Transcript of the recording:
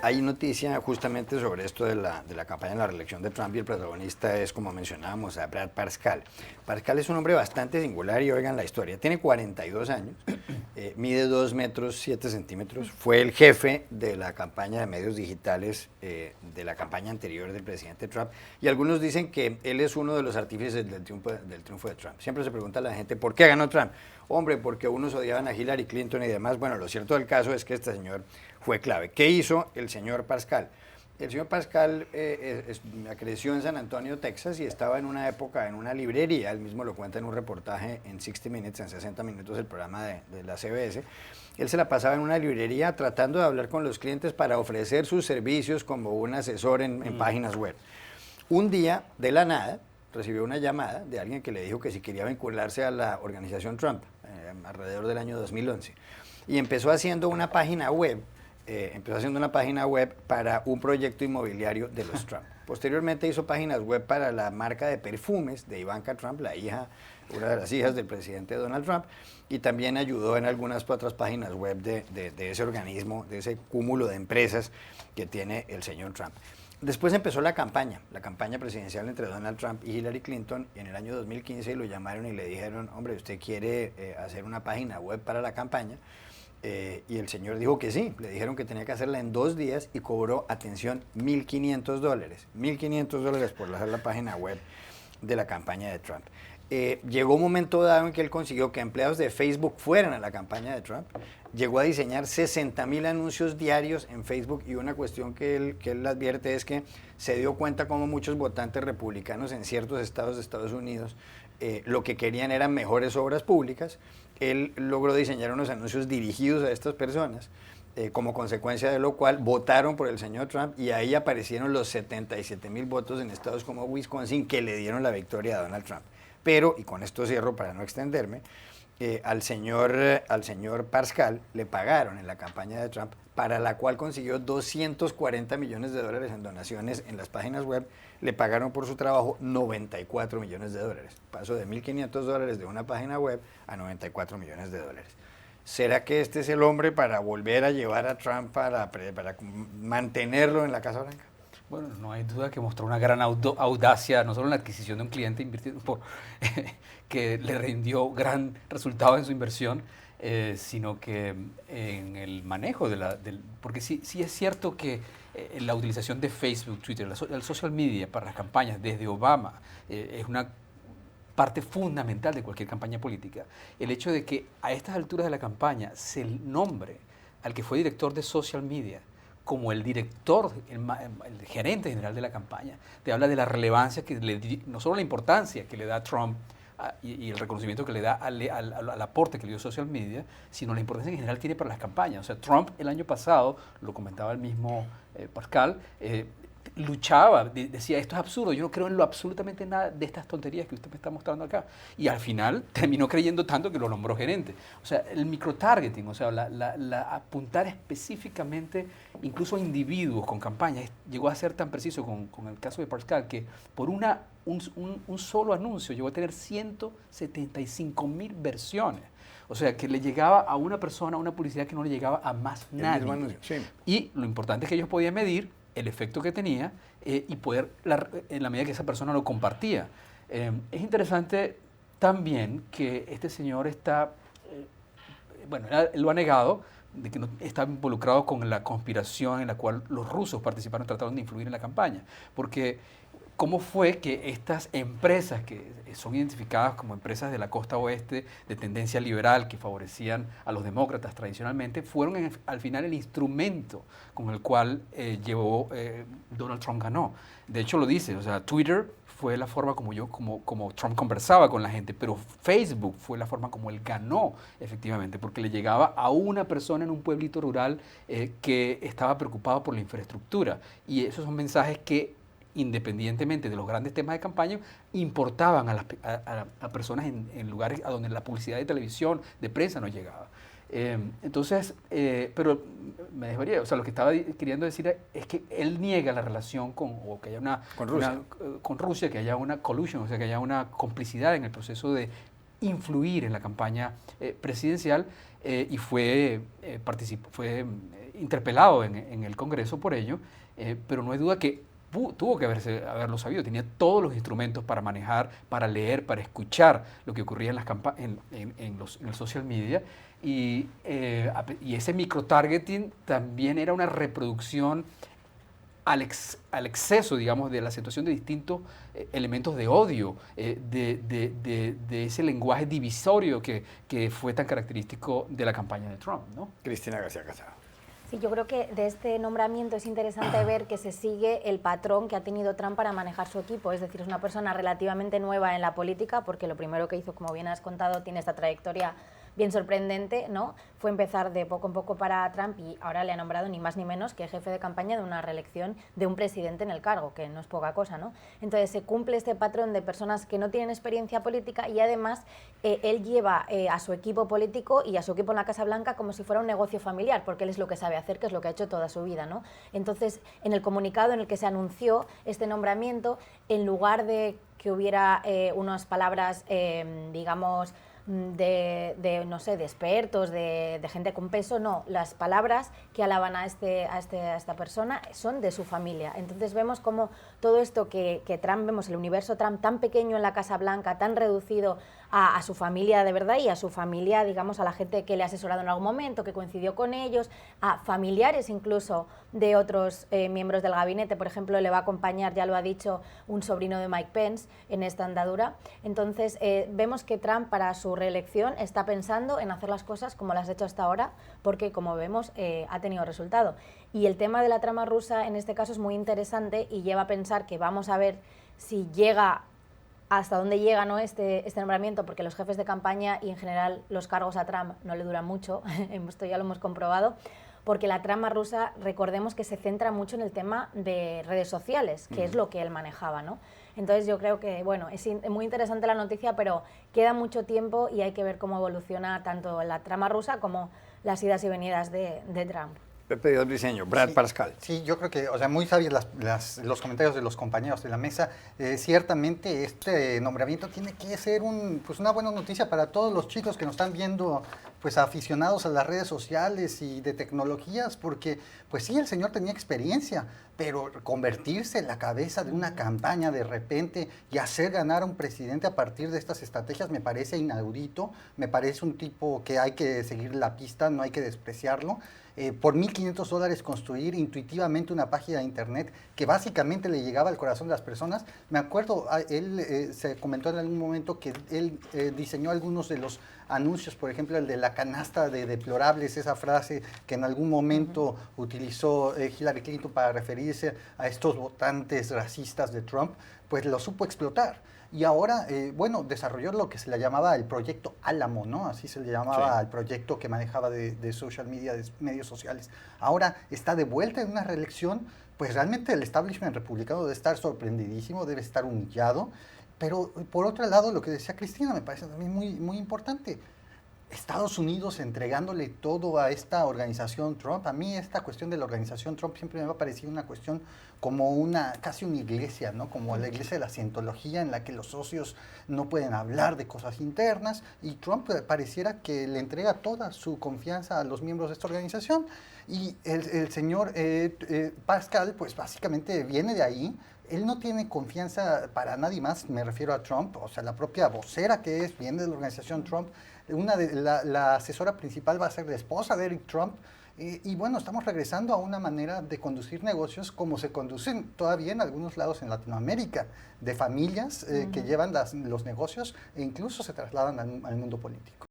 Hay noticia justamente sobre esto de la campaña de la reelección de Trump y el protagonista es, como mencionábamos, a Brad Parscale. Parscale es un hombre bastante singular y oigan la historia. Tiene 42 años, mide 2 metros 7 centímetros, fue el jefe de la campaña de medios digitales de la campaña anterior del presidente Trump y algunos dicen que él es uno de los artífices del triunfo de Trump. Siempre se pregunta a la gente, ¿por qué ganó Trump? Hombre, porque unos odiaban a Hillary Clinton y demás. Bueno, lo cierto del caso es que este señor fue clave. ¿Qué hizo el señor Parscale? El señor Parscale creció en San Antonio, Texas, y estaba en una época en una librería. Él mismo lo cuenta en un reportaje en 60 Minutes, en 60 minutos, el programa de la CBS. Él se la pasaba en una librería tratando de hablar con los clientes para ofrecer sus servicios como un asesor en páginas web. Un día, de la nada, recibió una llamada de alguien que le dijo que si quería vincularse a la organización Trump, alrededor del año 2011. Y empezó haciendo una página web para un proyecto inmobiliario de los Trump. Posteriormente hizo páginas web para la marca de perfumes de Ivanka Trump, una de las hijas del presidente Donald Trump, y también ayudó en algunas otras páginas web de ese organismo, de ese cúmulo de empresas que tiene el señor Trump. Después empezó la campaña presidencial entre Donald Trump y Hillary Clinton, y en el año 2015 lo llamaron y le dijeron, hombre, ¿usted quiere hacer una página web para la campaña? Y el señor dijo que sí, le dijeron que tenía que hacerla en 2 días y cobró, atención, $1.500. $1.500 por hacer la página web de la campaña de Trump. Llegó un momento dado en que él consiguió que empleados de Facebook fueran a la campaña de Trump. Llegó a diseñar 60,000 anuncios diarios en Facebook, y una cuestión que él advierte es que se dio cuenta como muchos votantes republicanos en ciertos estados de Estados Unidos lo que querían eran mejores obras públicas. Él logró diseñar unos anuncios dirigidos a estas personas, como consecuencia de lo cual votaron por el señor Trump, y ahí aparecieron los 77,000 votos en estados como Wisconsin que le dieron la victoria a Donald Trump. Pero, y con esto cierro para no extenderme, al señor Parscale le pagaron en la campaña de Trump, para la cual consiguió $240 millones en donaciones en las páginas web. Le pagaron por su trabajo $94 millones. Pasó de $1.500 de una página web a $94 millones. ¿Será que este es el hombre para volver a llevar a Trump para mantenerlo en la Casa Blanca? Bueno, no hay duda que mostró una gran audacia, no solo en la adquisición de un cliente que le rindió gran resultado en su inversión, sino que en el manejo porque sí es cierto que la utilización de Facebook, Twitter, el social media para las campañas desde Obama es una parte fundamental de cualquier campaña política. El hecho de que a estas alturas de la campaña se nombre al que fue director de social media como el director, el gerente general de la campaña, te habla de la relevancia no solo la importancia que le da Trump y el reconocimiento que le da al aporte que le dio social media, sino la importancia que en general tiene para las campañas. O sea, Trump el año pasado, lo comentaba el mismo Parscale, luchaba, decía, esto es absurdo, yo no creo en lo absolutamente nada de estas tonterías que usted me está mostrando acá. Y al final terminó creyendo tanto que lo nombró gerente. O sea, el microtargeting, o sea, apuntar específicamente incluso a individuos con campañas, llegó a ser tan preciso con el caso de Parscale que por un solo anuncio llegó a tener 175,000 versiones. O sea, que le llegaba a una persona una publicidad que no le llegaba a más nadie. Sí. Y lo importante es que ellos podían medir el efecto que tenía y poder, en la medida que esa persona lo compartía. Es interesante también que este señor él lo ha negado, de que no está involucrado con la conspiración en la cual los rusos participaron tratando de influir en la campaña. Porque ¿cómo fue que estas empresas que son identificadas como empresas de la costa oeste de tendencia liberal que favorecían a los demócratas tradicionalmente fueron al final el instrumento con el cual Donald Trump ganó? De hecho lo dice, o sea, Twitter fue la forma como Trump conversaba con la gente, pero Facebook fue la forma como él ganó efectivamente, porque le llegaba a una persona en un pueblito rural que estaba preocupado por la infraestructura, y esos son mensajes que independientemente de los grandes temas de campaña, importaban a personas en lugares a donde la publicidad de televisión, de prensa no llegaba. Pero me dejaría, o sea, lo que estaba queriendo decir es que él niega la relación con Rusia, que haya una collusion, o sea, que haya una complicidad en el proceso de influir en la campaña presidencial y fue interpelado en el Congreso por ello, pero no hay duda que tuvo que haberlo sabido, tenía todos los instrumentos para manejar, para leer, para escuchar lo que ocurría en el social media, y ese micro-targeting también era una reproducción al exceso, digamos, de la acentuación de distintos elementos de odio, de ese lenguaje divisorio que fue tan característico de la campaña de Trump, ¿no? Cristina García Casado. Sí, yo creo que de este nombramiento es interesante ver que se sigue el patrón que ha tenido Trump para manejar su equipo, es decir, es una persona relativamente nueva en la política, porque lo primero que hizo, como bien has contado, tiene esta trayectoria bien sorprendente, ¿no? Fue empezar de poco en poco para Trump y ahora le ha nombrado ni más ni menos que jefe de campaña de una reelección de un presidente en el cargo, que no es poca cosa, ¿no? Entonces se cumple este patrón de personas que no tienen experiencia política y además él lleva a su equipo político y a su equipo en la Casa Blanca como si fuera un negocio familiar, porque él es lo que sabe hacer, que es lo que ha hecho toda su vida, ¿no? Entonces, en el comunicado en el que se anunció este nombramiento, en lugar de que hubiera unas palabras, digamos, no sé, de expertos, de gente con peso, no, las palabras que alaban a esta persona son de su familia. Entonces vemos como todo esto que Trump, vemos el universo Trump tan pequeño en la Casa Blanca, tan reducido a su familia de verdad y a su familia, digamos, a la gente que le ha asesorado en algún momento, que coincidió con ellos, a familiares incluso de otros miembros del gabinete. Por ejemplo, le va a acompañar, ya lo ha dicho, un sobrino de Mike Pence en esta andadura. Entonces vemos que Trump para su reelección está pensando en hacer las cosas como las ha hecho hasta ahora, porque como vemos ha tenido resultado. Y el tema de la trama rusa en este caso es muy interesante y lleva a pensar que vamos a ver si llega hasta dónde llega, ¿no? este nombramiento, porque los jefes de campaña y en general los cargos a Trump no le duran mucho, esto ya lo hemos comprobado, porque la trama rusa, recordemos que se centra mucho en el tema de redes sociales, que es lo que él manejaba, ¿no? Entonces yo creo que, bueno, es muy interesante la noticia, pero queda mucho tiempo y hay que ver cómo evoluciona tanto la trama rusa como las idas y venidas de Trump. Pepe Díaz Briceño, Brad Parscale. Sí, yo creo que, o sea, muy sabios los comentarios de los compañeros de la mesa. Ciertamente este nombramiento tiene que ser una buena noticia para todos los chicos que nos están viendo, pues aficionados a las redes sociales y de tecnologías, porque, pues sí, el señor tenía experiencia, pero convertirse en la cabeza de una campaña de repente y hacer ganar a un presidente a partir de estas estrategias me parece inaudito, me parece un tipo que hay que seguir la pista, no hay que despreciarlo. Por $1,500 construir intuitivamente una página de internet que básicamente le llegaba al corazón de las personas. Me acuerdo, él se comentó en algún momento que él diseñó algunos de los anuncios, por ejemplo, el de la canasta de deplorables, esa frase que en algún momento utilizó Hillary Clinton para referirse a estos votantes racistas de Trump, pues lo supo explotar. Y ahora, bueno, desarrolló lo que se le llamaba el proyecto Álamo, ¿no? Así se le llamaba al proyecto que manejaba de social media, de medios sociales. Ahora está de vuelta en una reelección, pues realmente el establishment republicano debe estar sorprendidísimo, debe estar humillado. Pero por otro lado, lo que decía Cristina me parece también muy importante. Estados Unidos entregándole todo a esta organización Trump. A mí esta cuestión de la organización Trump siempre me ha parecido una cuestión como casi una iglesia, ¿no? Como la iglesia de la cientología en la que los socios no pueden hablar de cosas internas y Trump pareciera que le entrega toda su confianza a los miembros de esta organización y el señor Pascal pues básicamente viene de ahí. Él no tiene confianza para nadie más, me refiero a Trump, o sea, la propia vocera que es, viene de la organización Trump, la asesora principal va a ser la esposa de Eric Trump, y bueno, estamos regresando a una manera de conducir negocios como se conducen todavía en algunos lados en Latinoamérica, de familias que llevan los negocios e incluso se trasladan al mundo político.